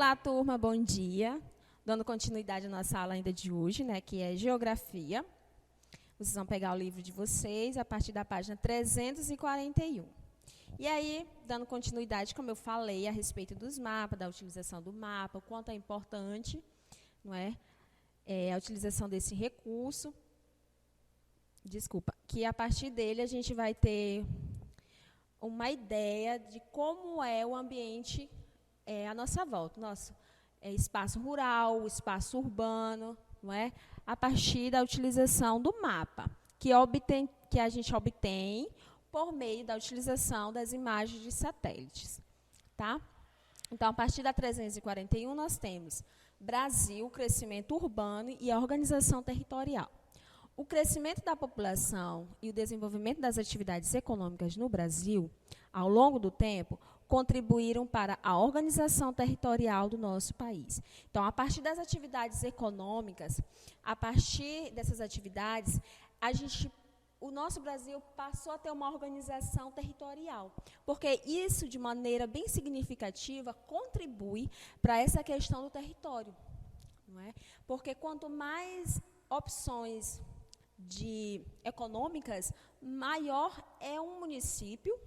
Olá, turma, bom dia. Dando continuidade à nossa aula ainda de hoje, né, que é Geografia. Vocês vão pegar o livro de vocês a partir da página 341. E aí, dando continuidade, como eu falei, a respeito dos mapas, da utilização do mapa, o quanto é importante, não é, a utilização desse recurso. Desculpa, que a partir dele a gente vai ter uma ideia de como é o ambiente à nossa volta, nosso espaço rural, o espaço urbano, não é? A partir da utilização do mapa, que a gente obtém por meio da utilização das imagens de satélites. Tá? Então, a partir da 341, nós temos Brasil, crescimento urbano e a organização territorial. O crescimento da população e o desenvolvimento das atividades econômicas no Brasil, ao longo do tempo, contribuíram para a organização territorial do nosso país. Então, a partir das atividades econômicas, a partir dessas atividades, o nosso Brasil passou a ter uma organização territorial, porque isso, de maneira bem significativa, contribui para essa questão do território. Não é? Porque quanto mais opções econômicas, maior é um município,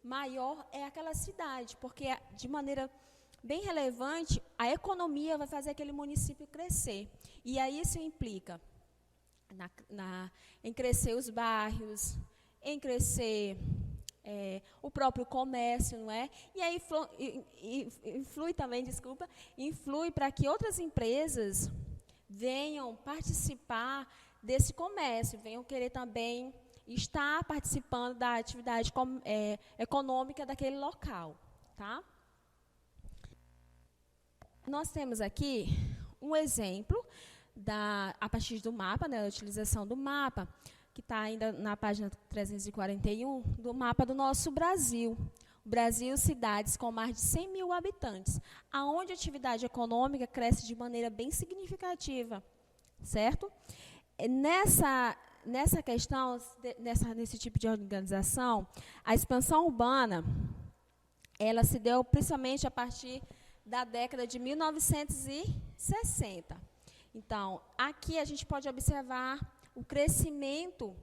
maior é aquela cidade, porque, de maneira bem relevante, a economia vai fazer aquele município crescer. E aí isso implica em crescer os bairros, em crescer o próprio comércio, não é? E aí influi para que outras empresas venham participar desse comércio, venham querer também estar participando da atividade econômica daquele local. Tá? Nós temos aqui um exemplo, a partir do mapa, né, a utilização do mapa, que está ainda na página 341, do mapa do nosso Brasil. Brasil, cidades com mais de 100 mil habitantes, aonde a atividade econômica cresce de maneira bem significativa, certo? Nessa questão, nesse tipo de organização, a expansão urbana, ela se deu principalmente a partir da década de 1960. Então, aqui a gente pode observar o crescimento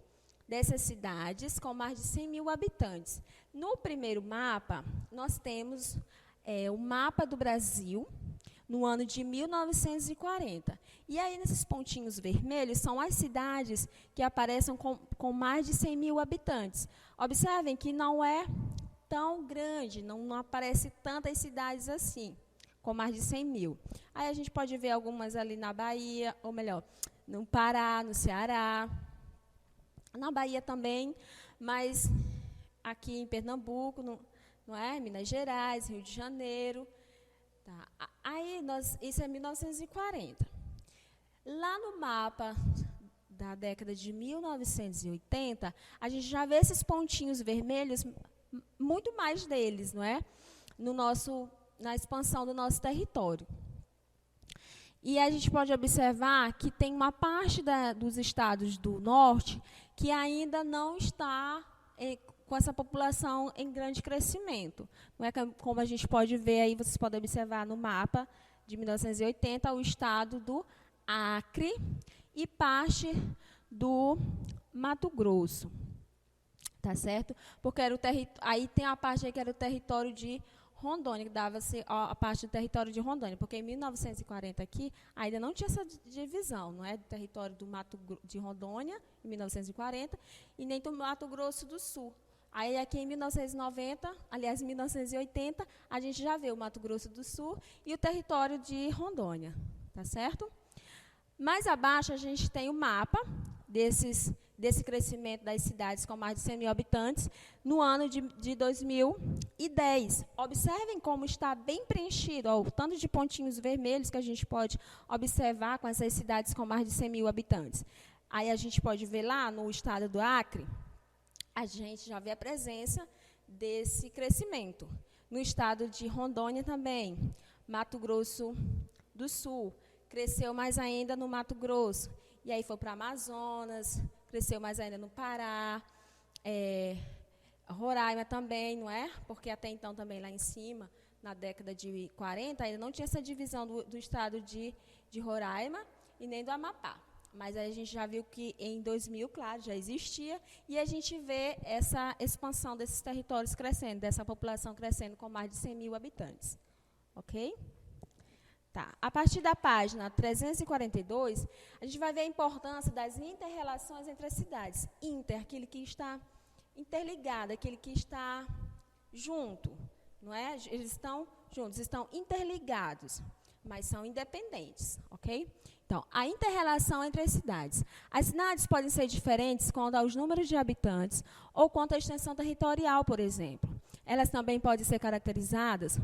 dessas cidades com mais de 100 mil habitantes. No primeiro mapa, nós temos o mapa do Brasil, no ano de 1940. E aí, nesses pontinhos vermelhos, são as cidades que aparecem com mais de 100 mil habitantes. Observem que não é tão grande, não aparece tantas cidades assim, com mais de 100 mil. Aí a gente pode ver algumas ali na Bahia, ou melhor, no Pará, no Ceará, na Bahia também, mas aqui em Pernambuco, não é? Minas Gerais, Rio de Janeiro. Tá. Aí, isso é 1940. Lá no mapa da década de 1980, a gente já vê esses pontinhos vermelhos, muito mais deles, não é? Na expansão do nosso território. E a gente pode observar que tem uma parte dos estados do norte que ainda não está com essa população em grande crescimento. Não é como a gente pode ver aí, vocês podem observar no mapa de 1980, o estado do Acre e parte do Mato Grosso. Tá certo? Porque aí tem a parte aí que era o território de Rondônia, que dava-se a parte do território de Rondônia, porque em 1940 aqui ainda não tinha essa divisão, não é? Do território de Rondônia, em 1940, e nem do Mato Grosso do Sul. Aí aqui em 1990, aliás, em 1980, a gente já vê o Mato Grosso do Sul e o território de Rondônia, tá certo? Mais abaixo a gente tem o mapa desse crescimento das cidades com mais de 100 mil habitantes no ano de 2010. Observem como está bem preenchido, ó, o tanto de pontinhos vermelhos que a gente pode observar com essas cidades com mais de 100 mil habitantes. Aí a gente pode ver lá no estado do Acre, a gente já vê a presença desse crescimento. No estado de Rondônia também, Mato Grosso do Sul, cresceu mais ainda no Mato Grosso, e aí foi para Amazonas, cresceu mais ainda no Pará, Roraima também, não é? Porque até então também lá em cima na década de 40, ainda não tinha essa divisão do estado de Roraima e nem do Amapá. Mas aí a gente já viu que em 2000, claro, já existia, e a gente vê essa expansão desses territórios crescendo, dessa população crescendo com mais de 100 mil habitantes. Ok? Tá. A partir da página 342, a gente vai ver a importância das inter-relações entre as cidades. Inter, aquele que está interligado, aquele que está junto, não é? Eles estão juntos, estão interligados, mas são independentes, ok? Então, a inter-relação entre as cidades. As cidades podem ser diferentes quanto aos números de habitantes ou quanto à extensão territorial, por exemplo. Elas também podem ser caracterizadas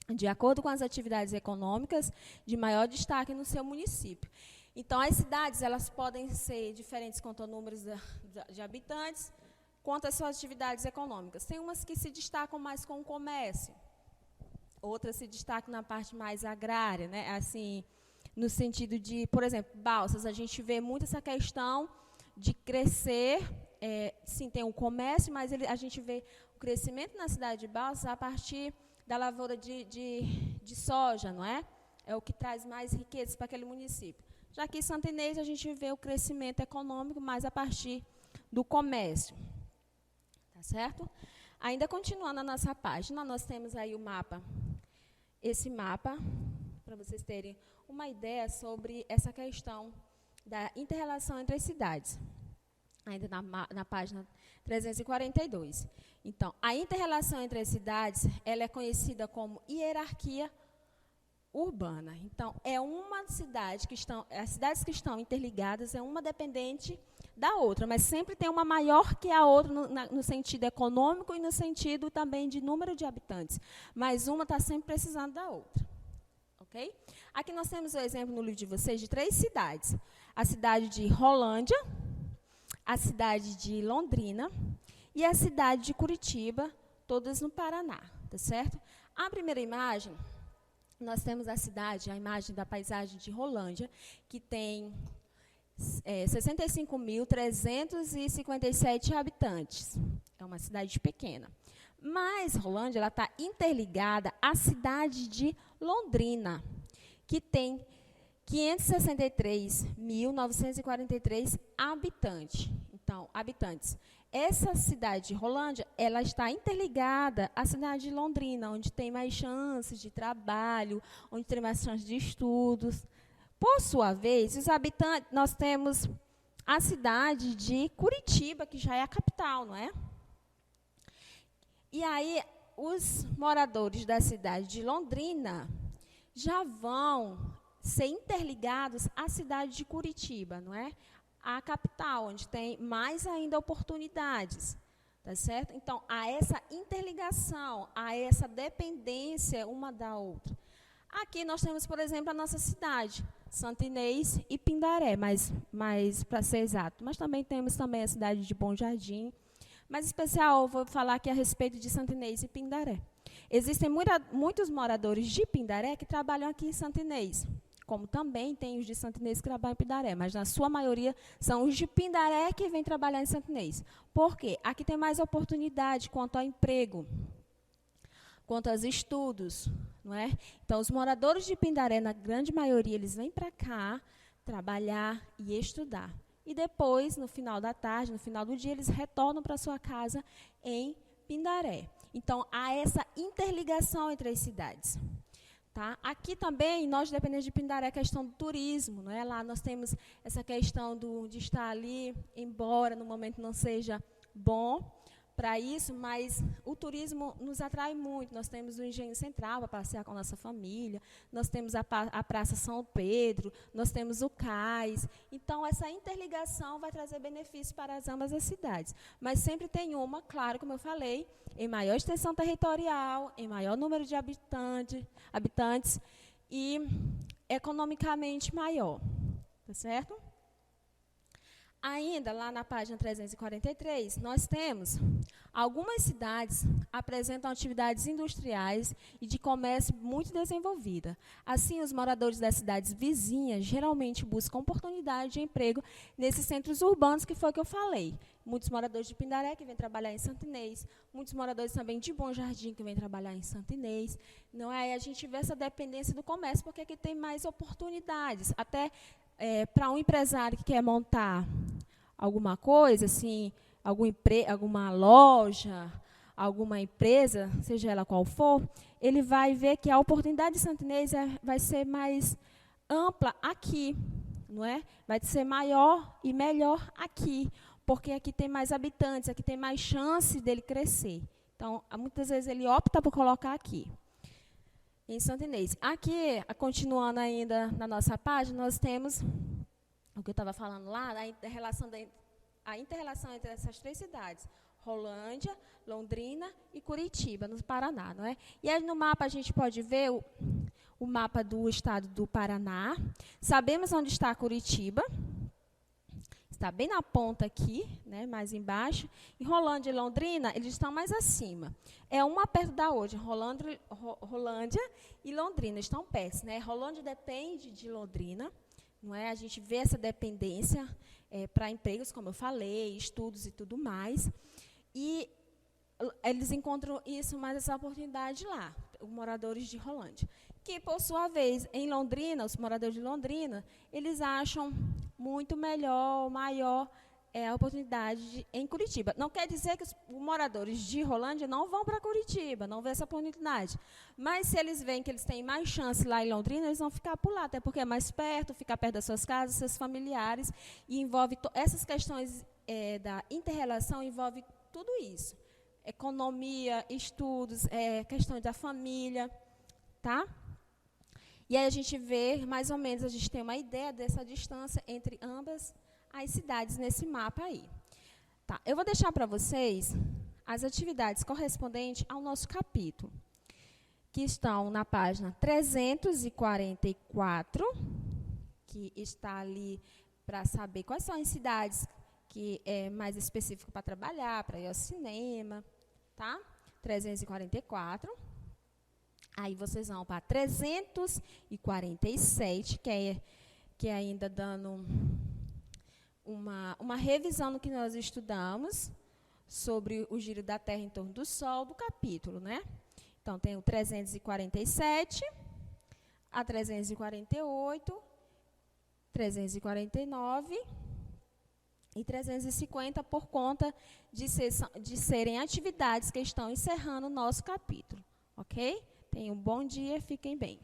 de acordo com as atividades econômicas de maior destaque no seu município. Então, as cidades elas podem ser diferentes quanto ao número de habitantes, quanto às suas atividades econômicas. Tem umas que se destacam mais com o comércio, outras se destacam na parte mais agrária, né? Assim, no sentido de, por exemplo, Balsas, a gente vê muito essa questão de crescer, sim, tem o comércio, mas a gente vê o crescimento na cidade de Balsas a partir da lavoura de soja, não é? É o que traz mais riqueza para aquele município. Já que em Santa Inês a gente vê o crescimento econômico mais a partir do comércio. Tá certo? Ainda continuando a nossa página, nós temos aí o mapa. Esse mapa, para vocês terem uma ideia sobre essa questão da inter-relação entre as cidades. Ainda na página 342. Então, a inter-relação entre as cidades, ela é conhecida como hierarquia urbana. Então, é uma cidade que as cidades que estão interligadas, é uma dependente da outra, mas sempre tem uma maior que a outra no sentido econômico e no sentido também de número de habitantes. Mas uma está sempre precisando da outra. Ok? Aqui nós temos o exemplo no livro de vocês de 3 cidades. A cidade de Rolândia, a cidade de Londrina e a cidade de Curitiba, todas no Paraná, tá certo? A primeira imagem, nós temos a imagem da paisagem de Rolândia, que tem 65.357 habitantes. É uma cidade pequena. Mas Rolândia está interligada à cidade de Londrina, que tem 563.943 habitantes. Então, habitantes. Essa cidade de Rolândia, ela está interligada à cidade de Londrina, onde tem mais chances de trabalho, onde tem mais chances de estudos. Por sua vez, os habitantes, nós temos a cidade de Curitiba, que já é a capital, não é? E aí, os moradores da cidade de Londrina já vão ser interligados à cidade de Curitiba, não é? A capital, onde tem mais ainda oportunidades, tá certo? Então, há essa interligação, há essa dependência uma da outra. Aqui nós temos, por exemplo, a nossa cidade, Santa Inês e Pindaré, mas para ser exato. Mas também temos a cidade de Bom Jardim. Mas, em especial, eu vou falar aqui a respeito de Santa Inês e Pindaré. Existem muitos moradores de Pindaré que trabalham aqui em Santa Inês, como também tem os de Santa Inês que trabalham em Pindaré, mas, na sua maioria, são os de Pindaré que vêm trabalhar em Santa Inês. Por quê? Aqui tem mais oportunidade quanto ao emprego, quanto aos estudos, não é? Então, os moradores de Pindaré, na grande maioria, eles vêm para cá trabalhar e estudar. E depois, no final da tarde, no final do dia, eles retornam para sua casa em Pindaré. Então, há essa interligação entre as cidades. Tá? Aqui também, nós dependemos de Pindaré, a questão do turismo. Não é? Lá nós temos essa questão de estar ali, embora no momento não seja bom para isso, mas o turismo nos atrai muito. Nós temos o Engenho Central para passear com a nossa família, nós temos a Praça São Pedro, nós temos o Cais. Então, essa interligação vai trazer benefícios para ambas as cidades. Mas sempre tem uma, claro, como eu falei, em maior extensão territorial, em maior número de habitantes e economicamente maior. Tá certo? Ainda, lá na página 343, nós temos algumas cidades apresentam atividades industriais e de comércio muito desenvolvida. Assim, os moradores das cidades vizinhas geralmente buscam oportunidade de emprego nesses centros urbanos, que foi o que eu falei. Muitos moradores de Pindaré que vêm trabalhar em Santo Inês, muitos moradores também de Bom Jardim que vêm trabalhar em Santo Inês. Não é? Aí a gente vê essa dependência do comércio, porque aqui tem mais oportunidades. Até para um empresário que quer montar alguma coisa, assim, alguma loja, alguma empresa, seja ela qual for, ele vai ver que a oportunidade de Santo Inês vai ser mais ampla aqui, não é? Vai ser maior e melhor aqui, porque aqui tem mais habitantes, aqui tem mais chance dele crescer. Então, muitas vezes ele opta por colocar aqui, em Santo Inês. Aqui, continuando ainda na nossa página, nós temos o que eu estava falando lá, a inter-relação entre essas três cidades, Rolândia, Londrina e Curitiba, no Paraná, não é? E aí no mapa a gente pode ver o mapa do estado do Paraná. Sabemos onde está Curitiba, está bem na ponta aqui, né, mais embaixo. E Rolândia e Londrina, eles estão mais acima. É uma perto da outra. Rolândia e Londrina estão perto, né? Rolândia depende de Londrina, não é? A gente vê essa dependência para empregos, como eu falei, estudos e tudo mais. E eles encontram isso, mais essa oportunidade lá, os moradores de Rolândia. Que, por sua vez, em Londrina, os moradores de Londrina, eles acham muito melhor, maior a oportunidade em Curitiba. Não quer dizer que os moradores de Rolândia não vão para Curitiba, não vê essa oportunidade. Mas se eles veem que eles têm mais chance lá em Londrina, eles vão ficar por lá, até porque é mais perto, ficar perto das suas casas, seus familiares, e envolve essas questões da inter-relação, envolve tudo isso. Economia, estudos, questões da família, tá? E aí a gente vê, mais ou menos, a gente tem uma ideia dessa distância entre ambas as cidades nesse mapa aí. Tá, eu vou deixar para vocês as atividades correspondentes ao nosso capítulo, que estão na página 344, que está ali para saber quais são as cidades que é mais específico para trabalhar, para ir ao cinema, tá? 344. Aí vocês vão para 347, que é ainda dando uma revisão no que nós estudamos sobre o giro da Terra em torno do Sol, do capítulo, né? Então, tem o 347, a 348, 349 e 350, por conta de serem atividades que estão encerrando o nosso capítulo, ok? Tenham um bom dia, fiquem bem.